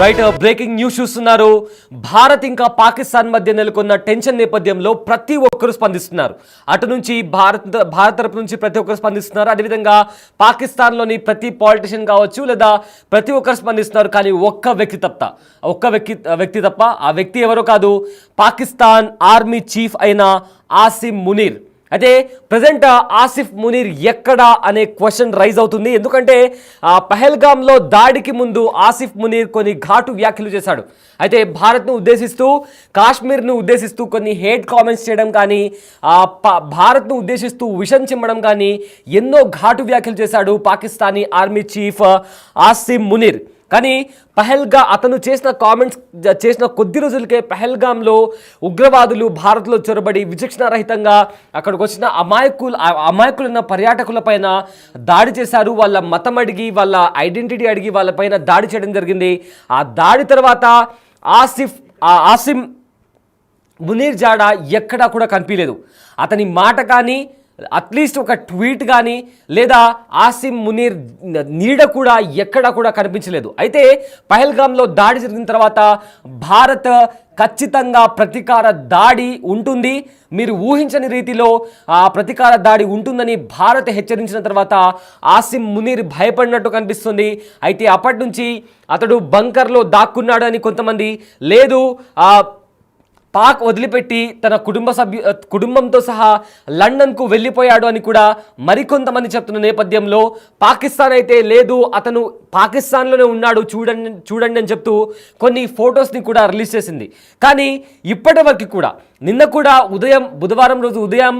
Right breaking news చూస్తున్నారు. భారత్ ఇంకా పాకిస్తాన్ మధ్య నెలకొన్న టెన్షన్ నేపథ్యంలో ప్రతి ఒక్కరు స్పందిస్తున్నారు. అటు నుంచి భారత్ తరపు నుంచి ప్రతి ఒక్కరు స్పందిస్తున్నారు. అదేవిధంగా పాకిస్తాన్లోని ప్రతి పాలిటిషియన్ కావచ్చు లేదా ప్రతి ఒక్కరు స్పందిస్తున్నారు. కానీ ఒక్క వ్యక్తి తప్ప ఆ వ్యక్తి ఎవరో కాదు, పాకిస్తాన్ ఆర్మీ చీఫ్ అయిన ఆసిమ్ మునీర్. అయితే ప్రజెంట్ ఆసిఫ్ మునీర్ ఎక్కడా అనే క్వశ్చన్ రైజ్ అవుతుంది. ఎందుకంటే పహల్గామ్లో దాడికి ముందు ఆసిఫ్ మునీర్ కొన్ని ఘాటు వ్యాఖ్యలు చేశాడు. అయితే భారత్ను ఉద్దేశిస్తూ, కాశ్మీర్ను ఉద్దేశిస్తూ కొన్ని హేట్ కామెంట్స్ చేయడం కానీ, భారత్ను ఉద్దేశిస్తూ విషం చిమ్మడం కానీ ఎన్నో ఘాటు వ్యాఖ్యలు చేశాడు పాకిస్తానీ ఆర్మీ చీఫ్ ఆసిమ్ మునీర్. కానీ అతను చేసిన కొద్ది రోజులకే పహల్గామ్లో ఉగ్రవాదులు భారత్లో చొరబడి విచక్షణారహితంగా అక్కడికి వచ్చిన అమాయకులున్న పర్యాటకులపైన దాడి చేశారు. వాళ్ళ మతం అడిగి, వాళ్ళ ఐడెంటిటీ అడిగి వాళ్ళపైన దాడి చేయడం జరిగింది. ఆ దాడి తర్వాత ఆసిమ్ మునీర్ జాడ ఎక్కడా కూడా కనిపించలేదు. అతని మాట కానీ, అట్లీస్ట్ ఒక ట్వీట్ కానీ, లేదా ఆసిమ్ మునీర్ నీడ కూడా ఎక్కడా కూడా కనిపించలేదు. అయితే పహల్గామ్లో దాడి జరిగిన తర్వాత భారత్ ఖచ్చితంగా ప్రతీకార దాడి ఉంటుంది, మీరు ఊహించని రీతిలో ప్రతీకార దాడి ఉంటుందని భారత్ హెచ్చరించిన తర్వాత ఆసిమ్ మునీర్ భయపడినట్టు కనిపిస్తుంది. అయితే అప్పటి నుంచి అతడు బంకర్లో దాక్కున్నాడు అని కొంతమంది, లేదు పాక్ వదిలిపెట్టి తన కుటుంబంతో సహా లండన్కు వెళ్ళిపోయాడు అని కూడా మరికొంతమంది చెప్తున్న నేపథ్యంలో పాకిస్తాన్ అయితే లేదు, అతను పాకిస్తాన్లోనే ఉన్నాడు చూడండి అని చెప్తూ కొన్ని ఫొటోస్ని కూడా రిలీజ్ చేసింది. కానీ ఇప్పటి వరకు కూడా, నిన్న కూడా బుధవారం రోజు ఉదయం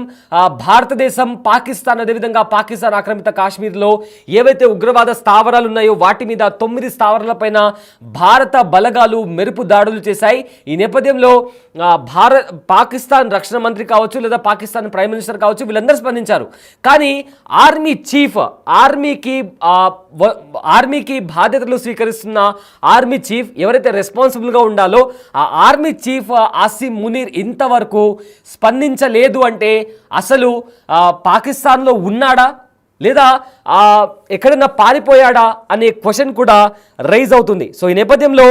భారతదేశం పాకిస్తాన్, అదేవిధంగా పాకిస్తాన్ ఆక్రమిత కాశ్మీర్లో ఏవైతే ఉగ్రవాద స్థావరాలు ఉన్నాయో వాటి మీద 9 స్థావరాలపైన భారత బలగాలు మెరుపు దాడులు చేశాయి. ఈ నేపథ్యంలో పాకిస్తాన్ రక్షణ మంత్రి కావచ్చు లేదా పాకిస్తాన్ ప్రైమ్ మినిస్టర్ కావచ్చు, వీళ్ళందరూ స్పందించారు. కానీ ఆర్మీ చీఫ్, ఆర్మీకి బాధ్యతలు స్వీకరిస్తున్న ఆర్మీ చీఫ్ ఎవరైతే రెస్పాన్సిబుల్గా ఉండాలో ఆ ఆర్మీ చీఫ్ ఆసిమ్ మునీర్ ఇంతవరకు స్పందించలేదు. అంటే అసలు పాకిస్తాన్లో ఉన్నాడా లేదా ఎక్కడైనా పారిపోయాడా అనే క్వశ్చన్ కూడా రైజ్ అవుతుంది. సో ఈ నేపథ్యంలో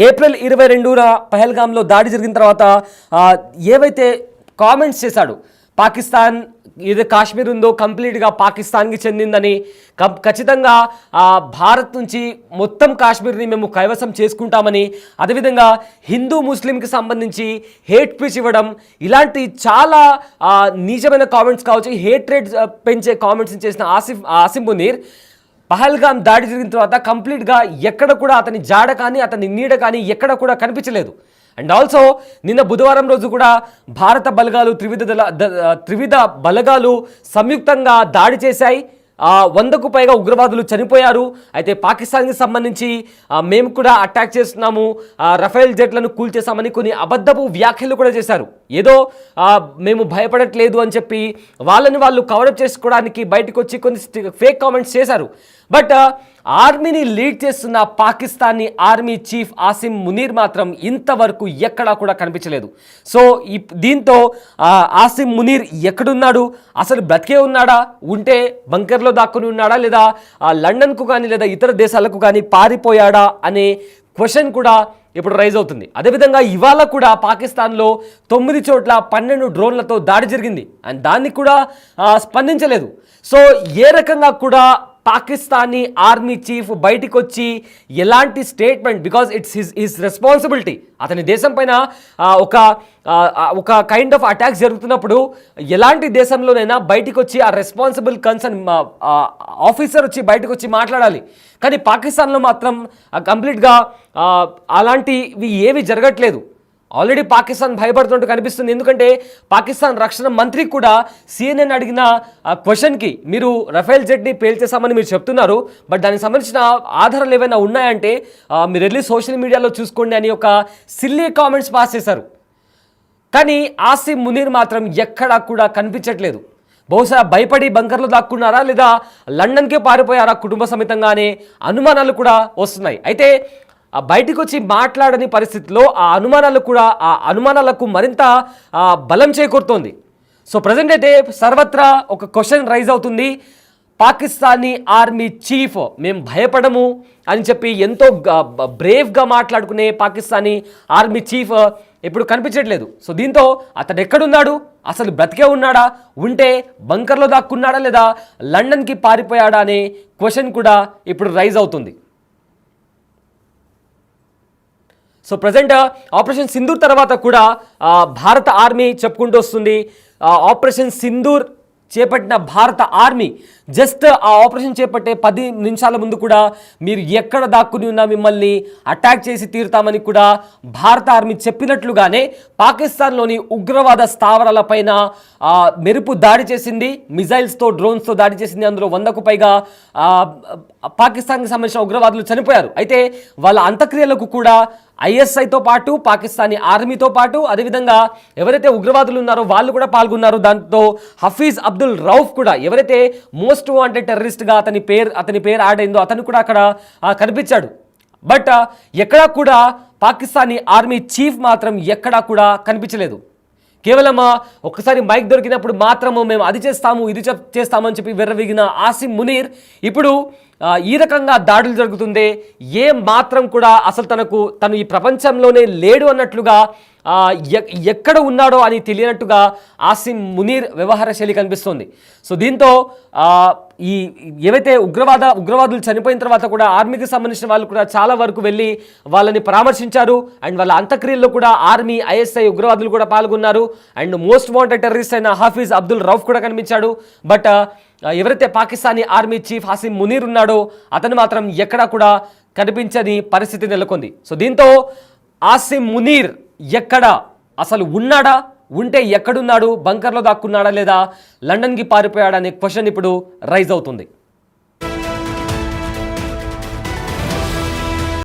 ఏప్రిల్ 22న పహల్గామ్లో దాడి జరిగిన తర్వాత ఏవైతే కామెంట్స్ చేశాడు, పాకిస్తాన్ ఏదో కాశ్మీర్ ఉందో కంప్లీట్గా పాకిస్తాన్కి చెందిందని, ఖచ్చితంగా భారత్ నుంచి మొత్తం కాశ్మీర్ని మేము కైవసం చేసుకుంటామని, అదేవిధంగా హిందూ ముస్లింకి సంబంధించి హేట్ స్పీచ్ ఇవ్వడం, ఇలాంటి చాలా నీచమైన కామెంట్స్ కావచ్చు, హేట్రేట్ పెంచే కామెంట్స్ చేసిన ఆసిమ్ మునీర్ పహల్గామ్ దాడి జరిగిన తర్వాత కంప్లీట్గా ఎక్కడ కూడా అతని జాడ కానీ అతని నీడ కానీ ఎక్కడ కూడా కనిపించలేదు. అండ్ ఆల్సో నిన్న బుధవారం రోజు కూడా భారత బలగాలు త్రివిధ బలగాలు సంయుక్తంగా దాడి చేశాయి. 100కు పైగా ఉగ్రవాదులు చనిపోయారు. అయితే పాకిస్తాన్కి సంబంధించి మేము కూడా అటాక్ చేస్తున్నాము, రఫేల్ జెట్లను కూల్చేసామని కొన్ని అబద్ధపు వ్యాఖ్యలు కూడా చేశారు. ఏదో మేము భయపడట్లేదు అని చెప్పి వాళ్ళు కవరప్ చేసుకోవడానికి బయటకు వచ్చి కొన్ని ఫేక్ కామెంట్స్ చేశారు. బట్ ఆర్మీని లీడ్ చేస్తున్న పాకిస్తానీ ఆర్మీ చీఫ్ ఆసిమ్ మునీర్ మాత్రం ఇంతవరకు ఎక్కడా కూడా కనిపించలేదు. సో దీంతో ఆసిమ్ మునీర్ ఎక్కడున్నాడు, అసలు బ్రతికే ఉన్నాడా, ఉంటే బంకర్లో దాక్కుని ఉన్నాడా, లేదా లండన్కు కానీ లేదా ఇతర దేశాలకు కానీ పారిపోయాడా అనే క్వశ్చన్ కూడా ఇప్పుడు రైజ్ అవుతుంది. అదేవిధంగా ఇవాళ కూడా పాకిస్తాన్లో 9 చోట్ల 12 డ్రోన్లతో దాడి జరిగింది అండ్ దాన్ని కూడా స్పందించలేదు. సో ఏ రకంగా కూడా పాకిస్తానీ ఆర్మీ చీఫ్ బయటికి వచ్చి ఎలాంటి statement, because it's his responsibility, అతని దేశం పైన ఒక కైండ్ ఆఫ్ అటాక్స్ జరుగుతున్నప్పుడు ఎలాంటి దేశంలోనైనా బయటికి వచ్చి ఆ రెస్పాన్సిబుల్ కన్సర్న్ ఆఫీసర్ వచ్చి బయటకు వచ్చి మాట్లాడాలి. కానీ పాకిస్తాన్లో మాత్రం కంప్లీట్గా అలాంటివి ఏవి జరగట్లేదు. ఆల్రెడీ పాకిస్తాన్ భయపడుతున్నట్టు కనిపిస్తుంది. ఎందుకంటే పాకిస్తాన్ రక్షణ మంత్రి కూడా CNN అడిగిన క్వశ్చన్కి మీరు రఫేల్ జెట్ని పేల్చేసామని మీరు చెప్తున్నారు, బట్ దానికి సంబంధించిన ఆధారాలు ఏమైనా ఉన్నాయంటే మీరు వెళ్ళి సోషల్ మీడియాలో చూసుకోండి అని ఒక సిల్లీ కామెంట్స్ పాస్ చేశారు. కానీ ఆసిమ్ మునీర్ మాత్రం ఎక్కడా కూడా కనిపించట్లేదు. బహుశా భయపడి బంకర్లో దాక్కున్నారా లేదా లండన్కే పారిపోయారా కుటుంబ సమేతంగానే అనుమానాలు కూడా వస్తున్నాయి. అయితే బయటికి వచ్చి మాట్లాడని పరిస్థితిలో ఆ అనుమానాలకు మరింత బలం చేకూరుతోంది. సో ప్రజెంట్ అయితే సర్వత్రా ఒక క్వశ్చన్ రైజ్ అవుతుంది. పాకిస్తానీ ఆర్మీ చీఫ్ మేము భయపడము అని చెప్పి ఎంతో బ్రేవ్గా మాట్లాడుకునే పాకిస్తానీ ఆర్మీ చీఫ్ ఇప్పుడు కనిపించట్లేదు. సో దీంతో అతడు ఎక్కడున్నాడు, అసలు బ్రతికే ఉన్నాడా, ఉంటే బంకర్లో దాక్కున్నాడా లేదా లండన్కి పారిపోయాడా అనే క్వశ్చన్ కూడా ఇప్పుడు రైజ్ అవుతుంది. సో ప్రజెంట్ ఆపరేషన్ సింధూర్ తర్వాత కూడా భారత ఆర్మీ చెప్పుకుంటూ వస్తుంది. ఆపరేషన్ సింధూర్ చేపట్టిన భారత ఆర్మీ జస్ట్ ఆ ఆపరేషన్ చేపట్టే 10 నిమిషాల ముందు కూడా మీరు ఎక్కడ దాక్కుని ఉన్నా మిమ్మల్ని అటాక్ చేసి తీరుతామని కూడా భారత ఆర్మీ చెప్పినట్లుగానే పాకిస్తాన్లోని ఉగ్రవాద స్థావరాలపైన మెరుపు దాడి చేసింది, మిజైల్స్తో డ్రోన్స్తో దాడి చేసింది. అందులో 100కు పైగా పాకిస్తాన్కి సంబంధించిన ఉగ్రవాదులు చనిపోయారు. అయితే వాళ్ళ అంత్యక్రియలకు కూడా ఐఎస్ఐతో పాటు పాకిస్తానీ ఆర్మీతో పాటు అదేవిధంగా ఎవరైతే ఉగ్రవాదులు ఉన్నారో వాళ్ళు కూడా పాల్గొన్నారు. దాంతో హఫీజ్ అబ్దుల్ రౌఫ్ కూడా ఎవరైతే మోస్ట్ వాంటెడ్ టెర్రరిస్ట్గా అతని పేరు యాడ్ అయిందో అతను కూడా అక్కడ కనిపించాడు. బట్ ఎక్కడా కూడా పాకిస్తానీ ఆర్మీ చీఫ్ మాత్రం ఎక్కడా కూడా కనిపించలేదు. కేవలం ఒక్కసారి మైక్ దొరికినప్పుడు మాత్రము మేము అది చేస్తాము ఇది చేస్తామని చెప్పి విర్రవీగిన ఆసిమ్ మునీర్ ఇప్పుడు ఈ రకంగా దాడులు జరుగుతుంది. ఏ మాత్రం కూడా అసలు తను ఈ ప్రపంచంలోనే లేడు అన్నట్లుగా ఎక్కడ ఉన్నాడో అని తెలియనట్టుగా ఆసిమ్ మునీర్ వ్యవహార శైలి కనిపిస్తుంది. సో దీంతో ఈ ఏవైతే ఉగ్రవాదులు చనిపోయిన తర్వాత కూడా ఆర్మీకి సంబంధించిన వాళ్ళు కూడా చాలా వరకు వెళ్ళి వాళ్ళని పరామర్శించారు. అండ్ వాళ్ళ అంత్యక్రియల్లో కూడా ఆర్మీ, ఐఎస్ఐ ఉగ్రవాదులు కూడా పాల్గొన్నారు. అండ్ మోస్ట్ వాంటెడ్ టెర్రరిస్ట్ అయిన హఫీజ్ అబ్దుల్ రౌఫ్ కూడా కనిపించాడు. బట్ ఎవరైతే పాకిస్తానీ ఆర్మీ చీఫ్ ఆసిమ్ మునీర్ ఉన్నాడో అతను మాత్రం ఎక్కడా కూడా కనిపించని పరిస్థితి నెలకొంది. సో దీంతో ఆసిమ్ మునీర్ ఎక్కడ అసలు ఉన్నాడా, ఉంటే ఎక్కడున్నాడు, బంకర్లో దాక్కున్నాడా లేదా లండన్కి పారిపోయాడా అనే క్వశ్చన్ ఇప్పుడు రైజ్ అవుతుంది.